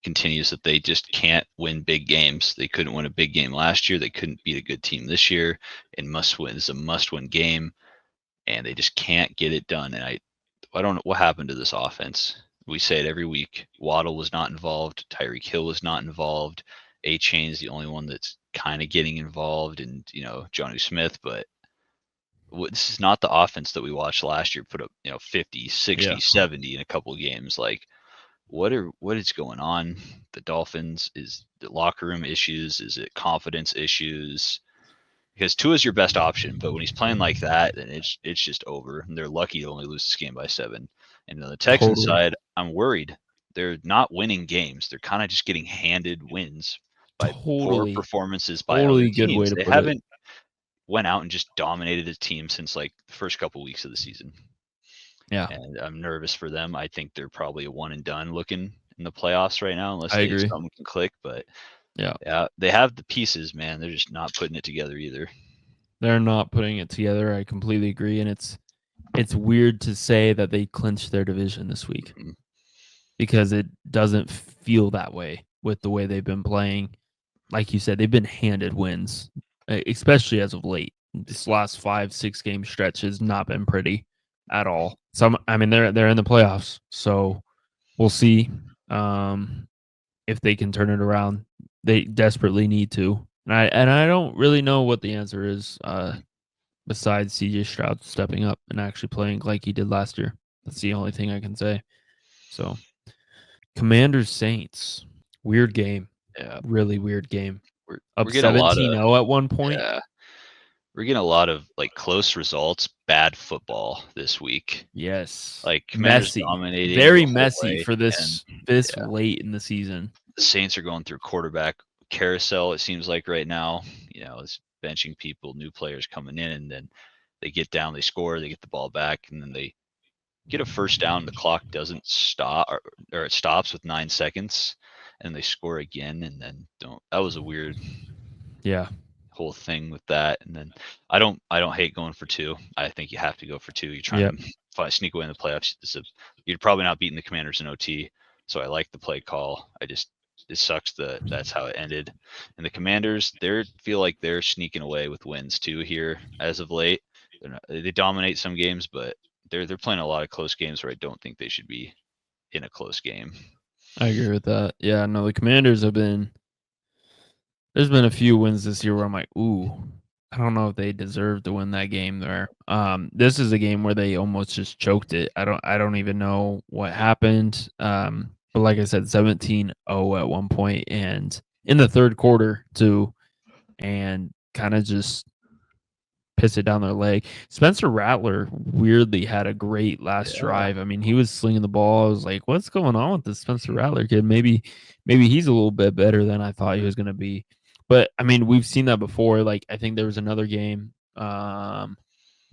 continues that they just can't win big games. They couldn't win a big game last year. They couldn't beat a good team this year. And it's a must-win game, and they just can't get it done. And I don't know what happened to this offense. We say it every week. Waddle was not involved. Tyreek Hill was not involved. Chainz the only one that's kind of getting involved, and Jonnu Smith, but this is not the offense that we watched last year put up 50, 60, 70 in a couple of games. Like what is going on? The Dolphins, is the locker room issues? Is it confidence issues? Because Tua is your best option, but when he's playing like that, then it's just over. And they're lucky to only lose this game by 7. And on the Texans side, I'm worried. They're not winning games. They're kind of just getting handed wins by poor performances by other teams. They haven't went out and just dominated a team since like the first couple weeks of the season. Yeah. And I'm nervous for them. I think they're probably a one and done looking in the playoffs right now, unless something can click. But yeah, they have the pieces, man. They're just not putting it together either. They're not putting it together. I completely agree. And it's weird to say that they clinched their division this week. because it doesn't feel that way with the way they've been playing. Like you said, they've been handed wins, especially as of late. This last 5-6 game stretch has not been pretty at all. I mean, they're in the playoffs, so we'll see if they can turn it around. They desperately need to, and I don't really know what the answer is. Besides CJ Stroud stepping up and actually playing like he did last year. That's the only thing I can say. So, Commanders Saints, weird game, Yeah, really weird game. we're Up getting a lot of 17-0 at one point. yeah, we're getting a lot of like close results, bad football this week. Yes. Like Commanders Messy. dominating Very the whole messy way, for and this yeah, late in the season. the Saints are going through quarterback carousel. It seems like right now, it's benching people, new players coming in, and then they get down, they score, they get the ball back, and then they get a first down. The clock doesn't stop, or it stops with 9 seconds, and they score again, and then don't. That was a weird Yeah. whole thing with that. And then I don't hate going for two. I think you have to go for two. You're trying Yep. to sneak away in the playoffs. You're probably not beating the Commanders in OT. So I like the play call. It sucks that that's how it ended. And the Commanders, they feel like they're sneaking away with wins too here as of late. They dominate some games, but they're playing a lot of close games where I don't think they should be in a close game. I agree with that. Yeah, no, the Commanders have been there's been a few wins this year where I'm like, ooh, I don't know if they deserve to win that game there. This is a game where they almost just choked it. I don't even know what happened. But like I said, 17-0 at one point and in the third quarter too, and kind of just piss it down their leg. Spencer Rattler weirdly had a great last Yeah. drive. I mean, he was slinging the ball. I was like, what's going on with this Spencer Rattler kid? Maybe he's a little bit better than I thought he was going to be. But I mean, we've seen that before. Like I think there was another game. I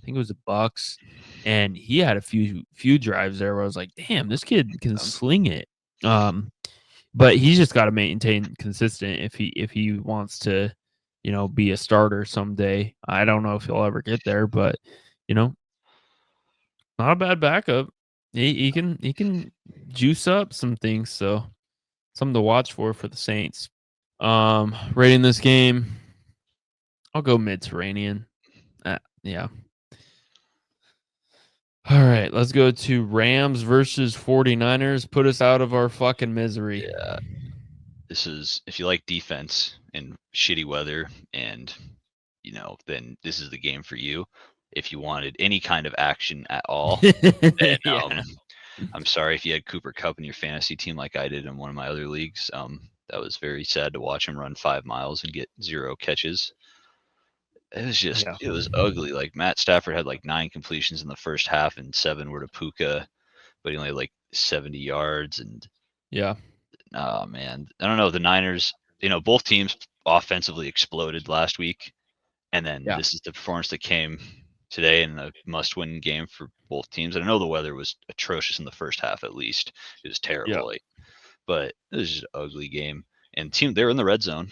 think it was the Bucks, and he had a few drives there where I was like, damn, this kid can sling it. But he's just got to maintain consistent if he wants to, be a starter someday. I don't know if he'll ever get there, but you know, not a bad backup. He can juice up some things, so something to watch for the Saints. Rating this game, I'll go Mediterranean. Yeah. All right, let's go to Rams versus 49ers. Put us out of our fucking misery. Yeah. This is, if you like defense in shitty weather, and then this is the game for you. If you wanted any kind of action at all, then Yeah. I'm sorry if you had Cooper Kupp in your fantasy team like I did in one of my other leagues. That was very sad to watch him run 5 miles and get 0 catches. Yeah. It was ugly. Like Matt Stafford had like 9 completions in the first half and 7 were to Puka, but he only had like 70 yards. And Yeah. oh man, I don't know. The Niners, both teams offensively exploded last week, and then Yeah. this is the performance that came today in a must-win game for both teams. And I know the weather was atrocious in the first half. At least it was Yeah. terrible, but it was just an ugly game. And they were in the red zone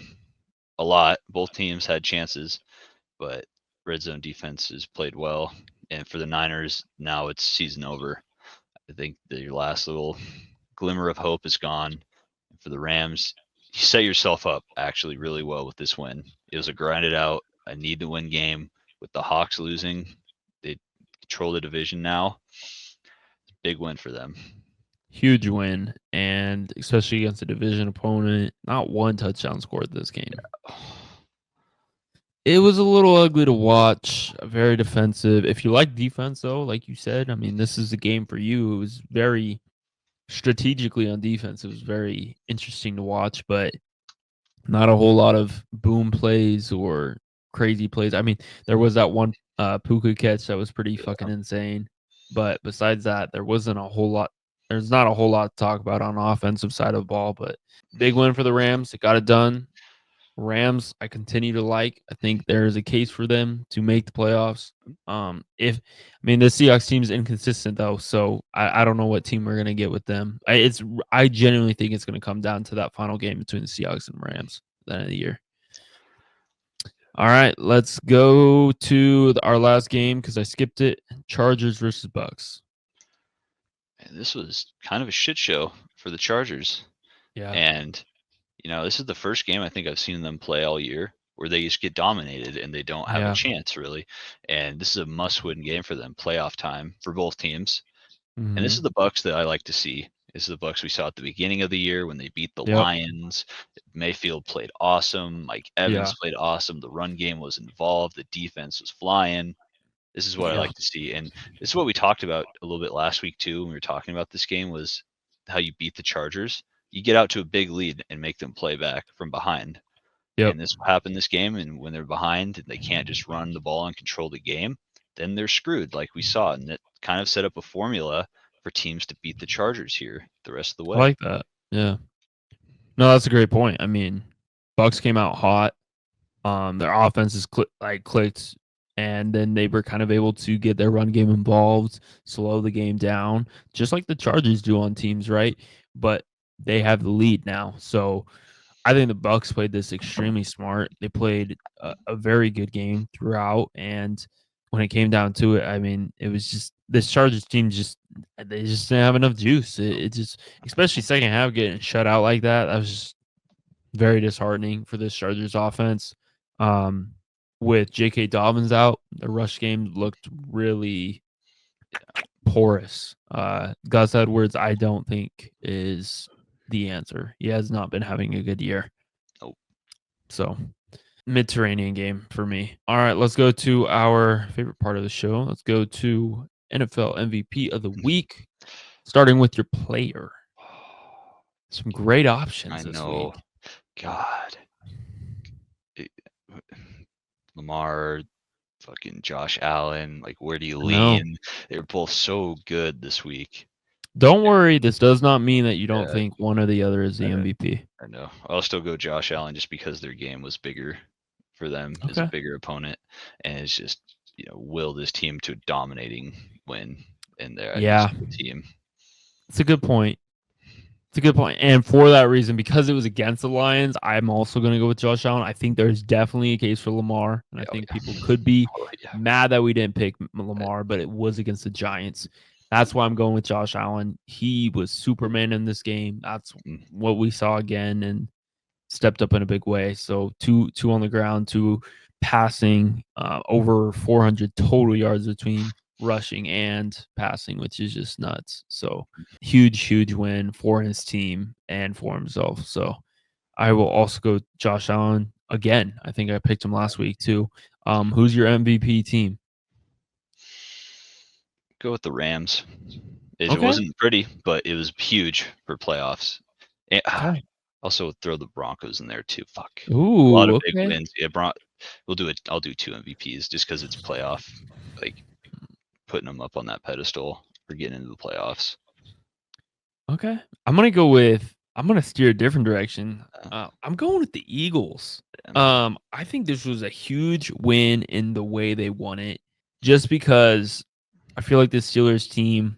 a lot. Both teams had chances, but red zone defenses played well. And for the Niners, now it's season over. I think your last little glimmer of hope is gone. For the Rams, you set yourself up actually really well with this win. It was a grinded out, I need to win game. With the Hawks losing, they control the division now. Big win for them. Huge win, and especially against a division opponent. Not one touchdown scored this game. It was a little ugly to watch, very defensive. If you like defense, though, like you said, I mean, this is a game for you. It was very strategically on defense. It was very interesting to watch, but not a whole lot of boom plays or crazy plays. I mean, there was that one Puka catch that was pretty fucking insane, but besides that, there wasn't a whole lot. There's not a whole lot to talk about on the offensive side of the ball, but big win for the Rams. It got it done. Rams, I continue to like. I think there is a case for them to make the playoffs. If I mean the Seahawks team is inconsistent though, so I don't know what team we're gonna get with them. I genuinely think it's gonna come down to that final game between the Seahawks and Rams at the end of the year. All right, let's go to our last game because I skipped it. Chargers versus Bucks. this was kind of a shit show for the Chargers. Yeah. And, this is the first game I think I've seen them play all year where they just get dominated and they don't have a Yeah. chance really. And this is a must-win game for them, playoff time for both teams. And this is Mhm. the Bucks that I like to see. This is the Bucks we saw at the beginning of the year when they beat the Yep. Lions. Mayfield played awesome. Mike Evans Yeah. played awesome. The run game was involved. The defense was flying. This is what I Yeah. like to see. And this is what we talked about a little bit last week too when we were talking about this game was how you beat the Chargers. You get out to a big lead and make them play back from behind. Yep. And this happened this game. And when they're behind and they can't just run the ball and control the game, then they're screwed, like we saw. And that kind of set up a formula for teams to beat the Chargers here the rest of the I way. like that. Yeah. No, that's a great point. I mean, Bucks came out hot. Their offenses clicked, and then they were kind of able to get their run game involved, slow the game down, just like the Chargers do on teams, right? But they have the lead now, so I think the Bucks played this extremely smart. They played a very good game throughout, and when it came down to it, I mean, it was just this Chargers team they just didn't have enough juice. It just, especially second half, getting shut out like that. That was just very disheartening for this Chargers offense. Um, with J.K. Dobbins out, the rush game looked really porous. Gus Edwards, I don't think is the answer. He has not been having a good year. Nope. So Mediterranean game for me. All right, let's go to our favorite part of the show. Let's go to NFL MVP of the week, starting with your player. Some great options I this know. week. God. It- Lamar, fucking Josh Allen. Like, where do you I know. lean? They're both so good this week. Don't worry, this does not mean that you don't Yeah, think one or the other is the I MVP. I know. I'll still go Josh Allen just because their game was bigger for them as a Okay. bigger opponent, and it's just will this team to a dominating win, and they're just Yeah, a good team. it's a good point. It's a good point. And for that reason, because it was against the Lions, I'm also going to go with Josh Allen. I think there's definitely a case for Lamar, and I Oh think yeah, people could be oh yeah. mad that we didn't pick Lamar, but it was against the Giants. That's why I'm going with Josh Allen. He was Superman in this game. That's Mm. what we saw again, and stepped up in a big way. So two on the ground, two passing, over 400 total yards between rushing and passing, which is just nuts. So huge win for his team and for himself. So I will also go Josh Allen again. I think I picked him last week too. Who's your MVP team? Go with the Rams. It Okay. wasn't pretty, but it was huge for playoffs. And, Okay. also throw the Broncos in there too. Fuck. A lot Ooh, of big okay. wins. Yeah, we'll do it. I'll do 2 MVPs just because it's playoff. Like putting them up on that pedestal for getting into the playoffs. Okay. I'm gonna steer a different direction. I'm going with the Eagles. I think this was a huge win in the way they won it, just because I feel like the Steelers team.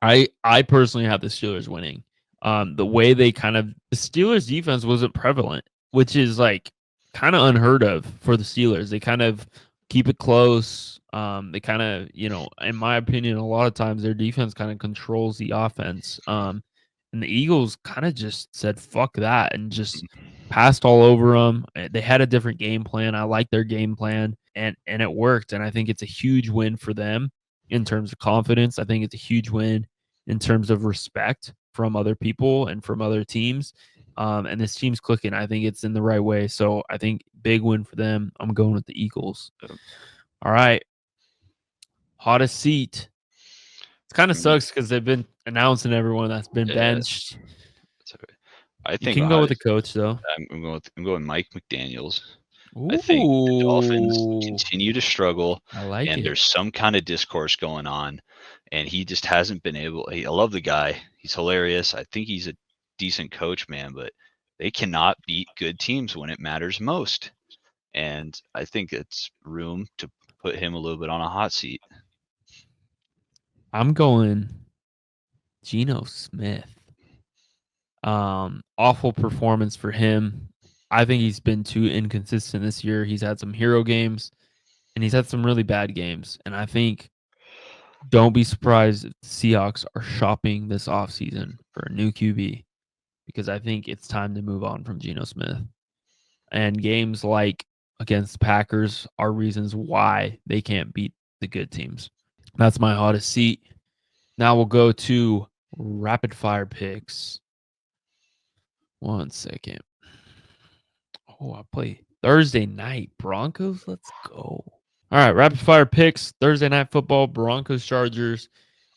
I personally have the Steelers winning. The way they the Steelers defense wasn't prevalent, which is like kind of unheard of for the Steelers. They kind of keep it close. They kind of, in my opinion, a lot of times their defense kind of controls the offense. And the Eagles kind of just said fuck that and just passed all over them. They had a different game plan. I like their game plan, and it worked. And I think it's a huge win for them in terms of confidence. I think it's a huge win in terms of respect from other people and from other teams. And this team's clicking. I think it's in the right way. So I think big win for them. I'm going with the Eagles. All right. Hottest seat. It kind of sucks because they've been announcing everyone that's been Yeah, benched. it's okay. I You think can go with the coach though. I'm going Mike McDaniel's. I think the Dolphins Ooh, continue to struggle, I like and it. there's some kind of discourse going on, and he just hasn't been able. I love the guy; he's hilarious. I think he's a decent coach, man, but they cannot beat good teams when it matters most. And I think it's room to put him a little bit on a hot seat. I'm going Geno Smith. Awful performance for him. I think he's been too inconsistent this year. He's had some hero games and he's had some really bad games. And I think Don't be surprised if the Seahawks are shopping this offseason for a new QB because I think it's time to move on from Geno Smith. And games like against the Packers are reasons why they can't beat the good teams. That's my hottest seat. Now we'll go to rapid fire picks. 1 second. Oh, I play Thursday night Broncos. Let's go. All right, rapid fire picks. Thursday night football, Broncos, Chargers.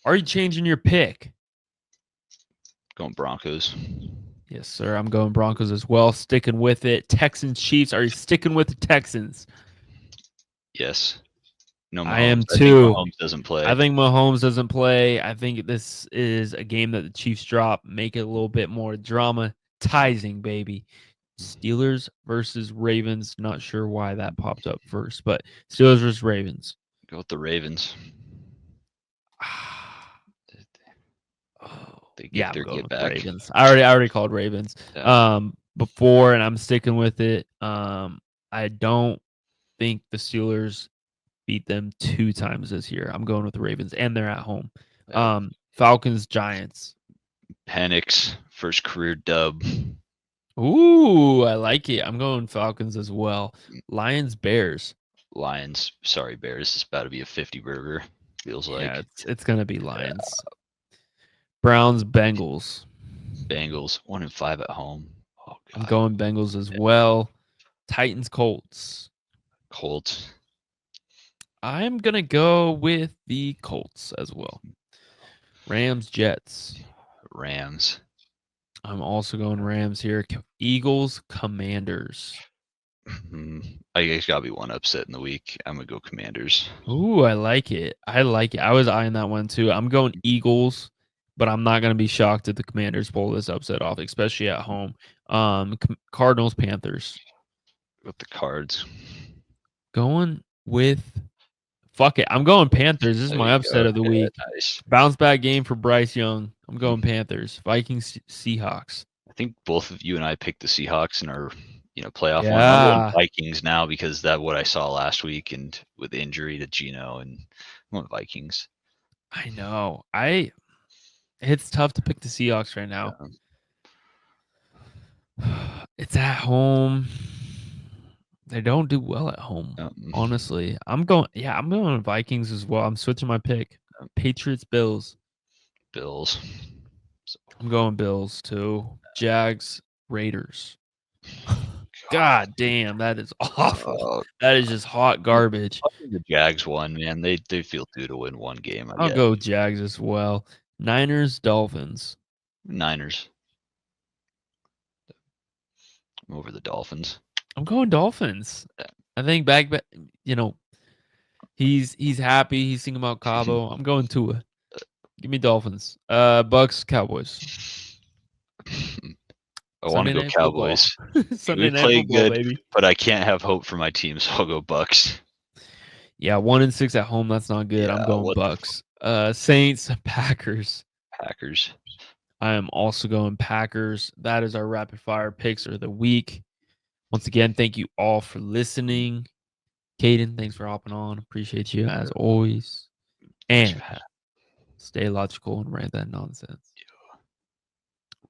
Are you changing your pick? Going Broncos. Yes, sir. I'm going Broncos as well. Sticking with it. Texans, Chiefs. Are you sticking with the Texans? Yes. No Mahomes. I am I think too. Mahomes doesn't play. I think Mahomes doesn't play. I think this is a game that the Chiefs drop, make it a little bit more dramatizing, baby. Steelers versus Ravens. Not sure why that popped up first, but Steelers versus Ravens. Go with the Ravens. Oh, They get yeah, their I'm going get with back. Ravens. I already called Ravens. Yeah. Before, and I'm sticking with it. I don't think the Steelers beat them 2 times this year. I'm going with the Ravens, and they're at home. Falcons, Giants. Penix, first career dub. Ooh, I like it. I'm going Falcons as well. Lions, Bears. Lions. Sorry, Bears. It's about to be a 50 burger. Feels Yeah, like. it's gonna be Lions. Browns, Bengals. Bengals 1-5 at home. Oh, God. I'm going Bengals as well. Titans, Colts. Colts. I'm gonna go with the Colts as well. Rams, Jets. Rams. I'm also going Rams here. Eagles, Commanders. I guess gotta be one upset in the week. I'm gonna go Commanders. Ooh, I like it. I like it. I was eyeing that one too. I'm going Eagles, but I'm not gonna be shocked if the Commanders pull this upset off, especially at home. Cardinals, Panthers. With the Cards. Going with fuck it. I'm going Panthers. This is There my you upset go. of the Yeah, week. nice. Bounce back game for Bryce Young. I'm going Panthers. Vikings, Seahawks. I think both of you and I picked the Seahawks in our playoff one. I'm Yeah. going Vikings now because that what I saw last week and with injury to Geno, and I'm going Vikings. I know. It's tough to pick the Seahawks right now. It's at home. They don't do well at home, honestly. I'm going Vikings as well. I'm switching my pick. Patriots, Bills. Bills. I'm going Bills too. Jags, Raiders. God damn, that is awful. That is just hot garbage. The Jags won, man. They feel due to win one game. I'll go Jags as well. Niners, Dolphins. Niners. I'm over the Dolphins. I'm going Dolphins. I think back, he's happy. He's thinking about Cabo. I'm going Tua. Give me Dolphins. Bucks, Cowboys. I want to go Cowboys. Sunday night play football, good, baby. But I can't have hope for my team, so I'll go Bucks. Yeah, 1-6 at home. That's not good. I'm going Bucks. Saints, Packers. Packers. I am also going Packers. That is our rapid fire picks of the week. Once again, thank you all for listening. Kaden, thanks for hopping on. Appreciate you as always. And stay logical and write that nonsense.